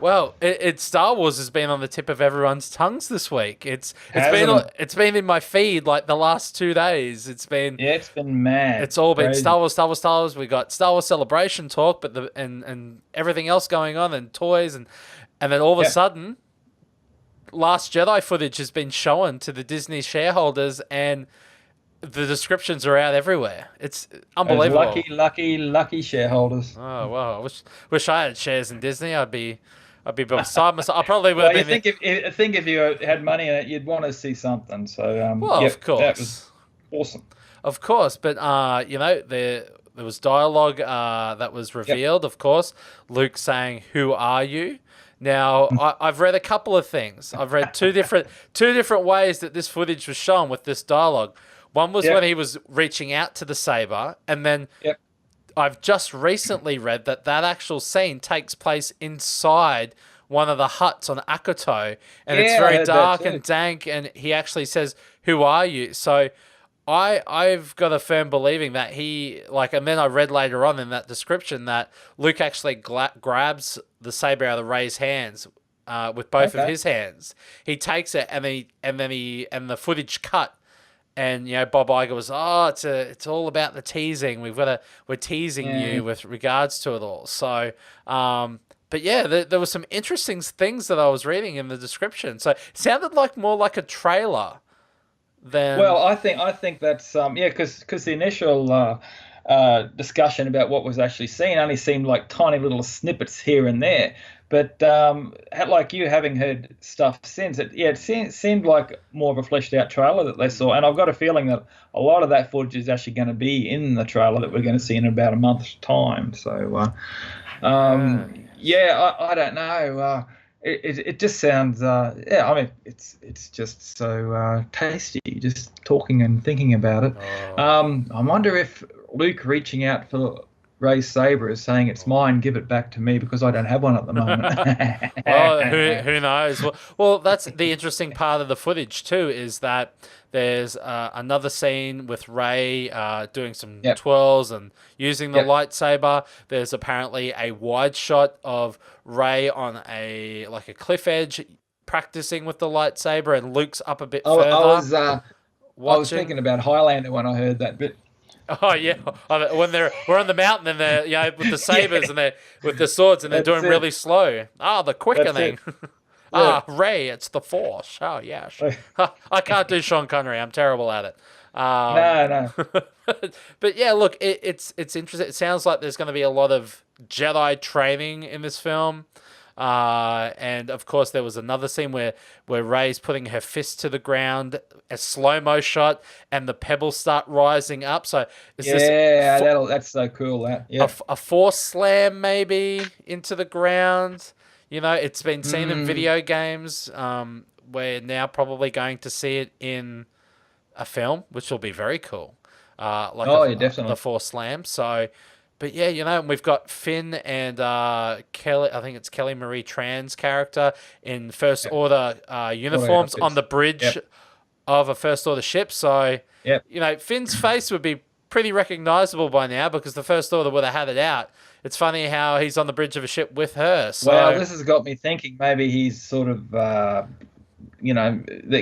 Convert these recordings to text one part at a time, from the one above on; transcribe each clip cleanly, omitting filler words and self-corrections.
Well, Star Wars has been on the tip of everyone's tongues this week. Hasn't it? It's been in my feed like the last 2 days. Yeah, it's been mad, It's all been Star crazy. Wars, Star Wars, Star Wars. We got Star Wars Celebration talk, but and everything else going on and toys and then all of a Yeah, sudden, Last Jedi footage has been shown to the Disney shareholders, and the descriptions are out everywhere. It's those lucky, unbelievable. lucky, lucky shareholders. Oh wow! Wish I had shares in Disney. I'd be beside myself. I probably would have Well, you been think if you had money in it, you'd want to see something. So, well, of yep, that was course. awesome. Of course, but there was dialogue that was Yep. revealed. Of course, Luke saying, "Who are you?" Now, I've read a couple of things. I've read two different ways that this footage was shown with this dialogue. One was when Yep. he was reaching out to the saber, and then Yep. I've just recently read that actual scene takes place inside one of the huts on Akoto, and it's Yeah, I very heard that dark too. and dank. And he actually says, "Who are you?" So I've got a firm believing that he like, and then I read later on in that description that Luke actually grabs the saber out of Rey's hands. With both of Okay. his hands, he takes it, and the footage cut, and Bob Iger was, oh, it's all about the teasing. We're teasing Yeah. you with regards to it all. So, but yeah, there were some interesting things that I was reading in the description. So it sounded like more like a trailer than. Well, I think that's yeah, because the initial discussion about what was actually seen only seemed like tiny little snippets here and there. But like you, having heard stuff since, it seemed like more of a fleshed out trailer that they saw, and I've got a feeling that a lot of that footage is actually going to be in the trailer that we're going to see in about a month's time. So Uh, yeah, I don't know. It just sounds yeah. I mean, it's just so tasty just talking and thinking about it. oh. I wonder if Luke reaching out for Ray's saber is saying it's mine, give it back to me because I don't have one at the moment. Well, who knows? Well, that's the interesting part of the footage too, is that there's another scene with Ray doing some Yep, twirls and using the yep. lightsaber. There's apparently a wide shot of Ray on a cliff edge practicing with the lightsaber, and Luke's up a bit I, I further was uh, I was watching. thinking about Highlander when I heard that bit. Oh yeah, when we're on the mountain and they're with the Yeah, sabers and they're with the swords and they're that's doing it. really slow. Ah, the That's quickening. it. Yeah. Ray, it's the Force. Oh yes. I can't do Sean Connery. I'm terrible at it. No, no. But yeah, look, it's interesting. It sounds like there's going to be a lot of Jedi training in this film. And of course, there was another scene where Rey's putting her fist to the ground, a slow mo shot, and the pebbles start rising up. So is this Yeah, that's so cool. That. Yeah. a force slam maybe into the ground? It's been seen in Mm. video games. We're now probably going to see it in a film, which will be very cool. Like Oh, yeah, the definitely. force slam. So, but yeah, we've got Finn and Kelly. I think it's Kelly Marie Tran's character in First Yep. Order Auto uniforms on outfits. the bridge Yep. of a First Order ship. So, Yep. Finn's face would be pretty recognizable by now because the First Order would have had it out. It's funny how he's on the bridge of a ship with her. Well, So, this has got me thinking maybe he's sort of, that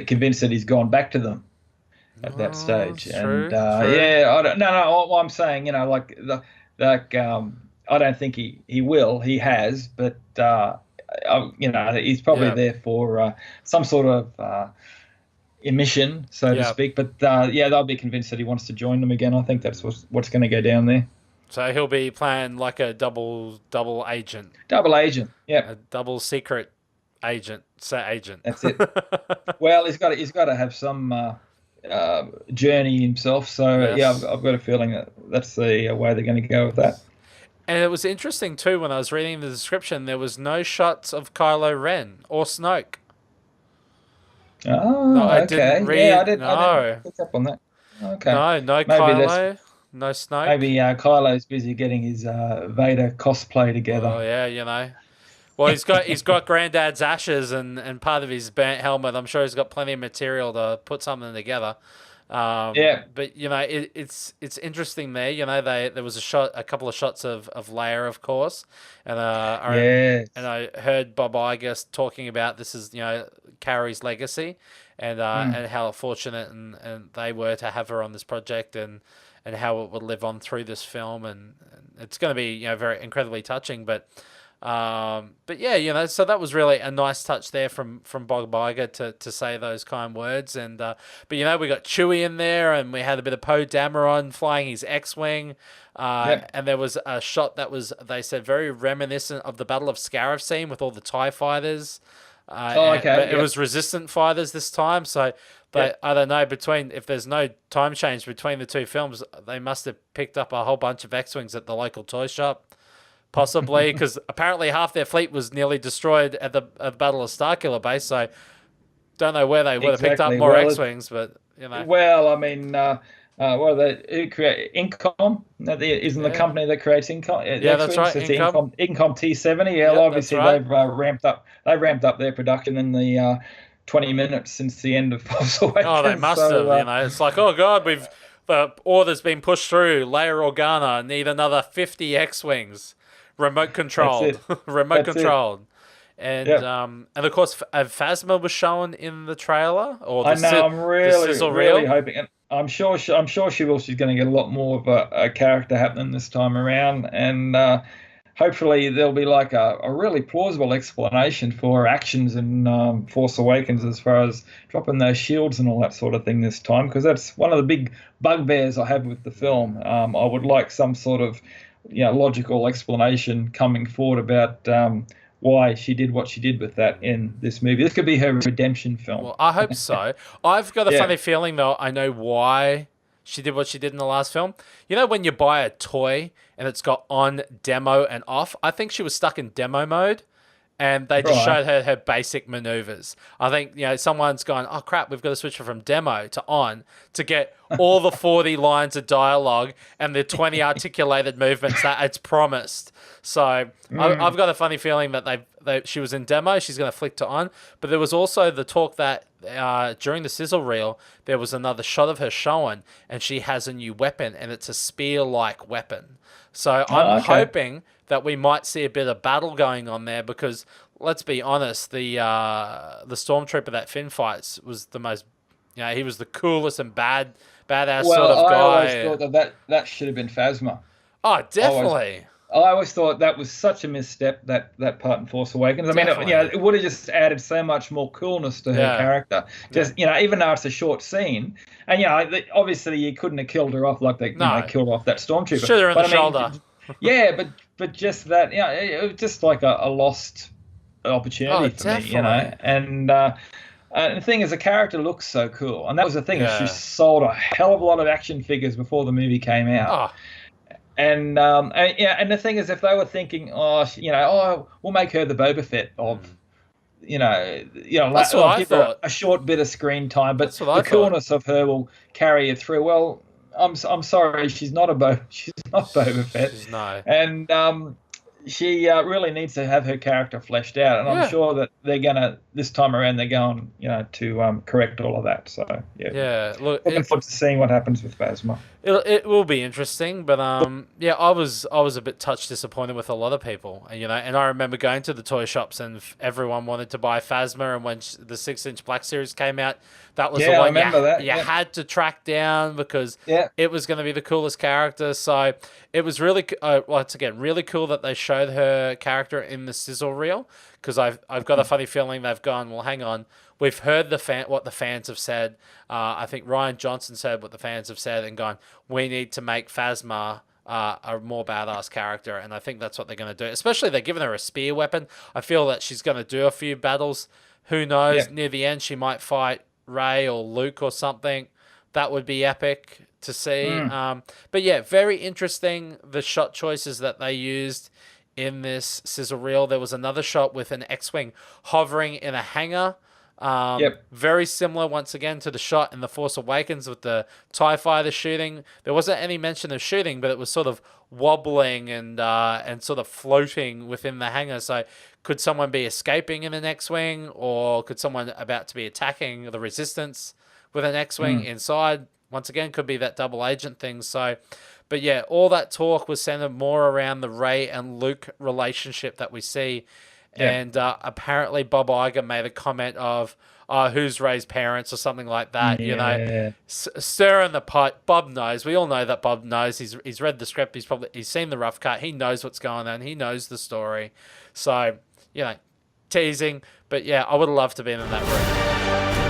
convinced that he's gone back to them at that oh, stage. it's And true, true. yeah, I don't, no, no. All I'm saying, like I don't think he will. He has, but he's probably Yeah, there for some sort of emission, so to yeah. speak. But yeah, they'll be convinced that he wants to join them again. I think that's what's going to go down there. So he'll be playing like a double agent, Double agent. Yep, a double secret agent, say agent. that's it. Well, he's got to have some journey himself. So yeah, Yes. I've got a feeling that that's the way they're going to go with that. And it was interesting too when I was reading the description. There was no shots of Kylo Ren or Snoke. No, Oh, I didn't okay. Yeah, I read. didn't. I didn't No, pick up on that. Okay, no maybe that's Kylo, no Snoke. maybe Kylo's busy getting his Vader cosplay Oh together. yeah, Well, he's got Granddad's ashes and part of his burnt helmet. I'm sure he's got plenty of material to put something together. Yeah. But it's interesting there. There was a couple of shots of Leia, of course, and Yes. I heard Bob Iger talking about this is Carrie's legacy, Mm. and how fortunate and they were to have her on this project, and how it would live on through this film, and it's going to be very incredibly touching, but yeah, so that was really a nice touch there from Bob Iger to say those kind words, and but we got Chewie in there, and we had a bit of Poe Dameron flying his X-wing, Yep. and there was a shot that was, they said, very reminiscent of the Battle of Scarif scene with all the TIE fighters, Oh, okay. but it Yep. was resistant fighters this time, so. But Yep. I don't know, if there's no time change between the two films, they must have picked up a whole bunch of X-wings at the local toy shop. Possibly, because apparently half their fleet was nearly destroyed at the Battle of Starkiller Base. So don't know where they would have picked up Exactly. more Well, X-wings, but well, I mean, well, they who create Incom isn't the yeah, company that creates Incom yeah, that's X-wings. right. It's the Income, Incom T70. Yeah, well, yep, that's obviously right. they've ramped up. They ramped up their production in the 20 minutes since the end of Force Oh, they Awakens. must have. So It's like, oh god, the order's been pushed through. Leia Organa need another 50 X-wings, remote that's controlled, it. remote That's it. controlled. And Yeah. of course, Phasma was shown in the trailer or I know. I'm the really, sizzle really reel. hoping, and I'm sure she will. She's going to get a lot more of a character happening this time around, and hopefully there'll be like a really plausible explanation for her actions in Force Awakens as far as dropping those shields and all that sort of thing this time, because that's one of the big bugbears I have with the film. I would like some sort of logical explanation coming forward about why she did what she did with that in this movie. This could be her redemption film. Well, I hope so. I've got a Yeah. funny feeling, though, I know why she did what she did in the last film. When you buy a toy and it's got on, demo, and off, I think she was stuck in demo mode and they just Right. showed her basic maneuvers. I think, someone's gone, oh crap, we've got to switch her from demo to on to get all the 40 lines of dialogue and the 20 articulated movements that it's promised. So I've got a funny feeling that she was in demo, she's going to flick to on. But there was also the talk that during the sizzle reel, there was another shot of her showing, and she has a new weapon, and it's a spear-like weapon. So I'm Oh, okay. hoping that we might see a bit of battle going on there, because let's be honest, the stormtrooper that Finn fights was the most, he was the coolest and badass sort Well, of I always guy. thought that should have been Phasma. Oh, I always, definitely, I always thought that was such a misstep, that part in Force Awakens. I mean, definitely, it would have just added so much more coolness to her yeah, character. yeah. Just even though it's a short scene, and obviously you couldn't have killed her off like they No, killed off that stormtrooper. shoot her in the But I mean, shoulder. yeah, but just that, it was just like a lost Oh, opportunity for me, definitely, and the thing is, the character looks so cool, and that was the thing. Is she yeah. sold a hell of a lot of action figures before the movie came out, Oh, and the thing is, if they were thinking, we'll make her the Boba Fett of, that's what I'll I give her thought. a short bit of screen time, but That's what I the thought. coolness of her will carry you through. Well, I'm sorry, she's not she's not Boba Fett, She's no, and she really needs to have her character fleshed out, and I'm yeah. sure that they're gonna this time around they're going to correct all of that. So yeah, Yeah, look, looking forward to seeing what happens with Phasma. it will be interesting, but yeah, I was a bit touch disappointed with a lot of people, and I remember going to the toy shops and everyone wanted to buy Phasma, and when the 6-inch Black Series came out, that was the Yeah, I one remember that. you Yeah, had to track down because yeah. it was going to be the coolest character. So it was really, once again, really cool that they showed her character in the sizzle reel, because I've got a funny feeling they've gone, well, hang on. We've heard what the fans have said. I think Ryan Johnson said what the fans have said and gone, we need to make Phasma a more badass character. And I think that's what they're going to do. Especially they're giving her a spear weapon. I feel that she's going to do a few battles. Who Yeah. knows? Near the end, she might fight Rey or Luke or something. That would be epic to see. But yeah, very interesting, the shot choices that they used in this sizzle reel. There was another shot with an X-Wing hovering in a hangar. Yep. Very similar once again to the shot in The Force Awakens with the TIE fighter shooting. There wasn't any mention of shooting, but it was sort of wobbling and sort of floating within the hangar. So could someone be escaping in an X-Wing, or could someone about to be attacking the Resistance with an X-Wing inside? once again, could be that double agent thing. So, but yeah, all that talk was centered more around the Rey and Luke relationship that we see. Yeah. And apparently Bob Iger made a comment of, who's Rey's parents or something like that, Yeah. stirring the pot. Bob knows. We all know that Bob knows. He's read the script. He's seen the rough cut. He knows what's going on. He knows the story. So, teasing. But yeah, I would have loved to be in that room.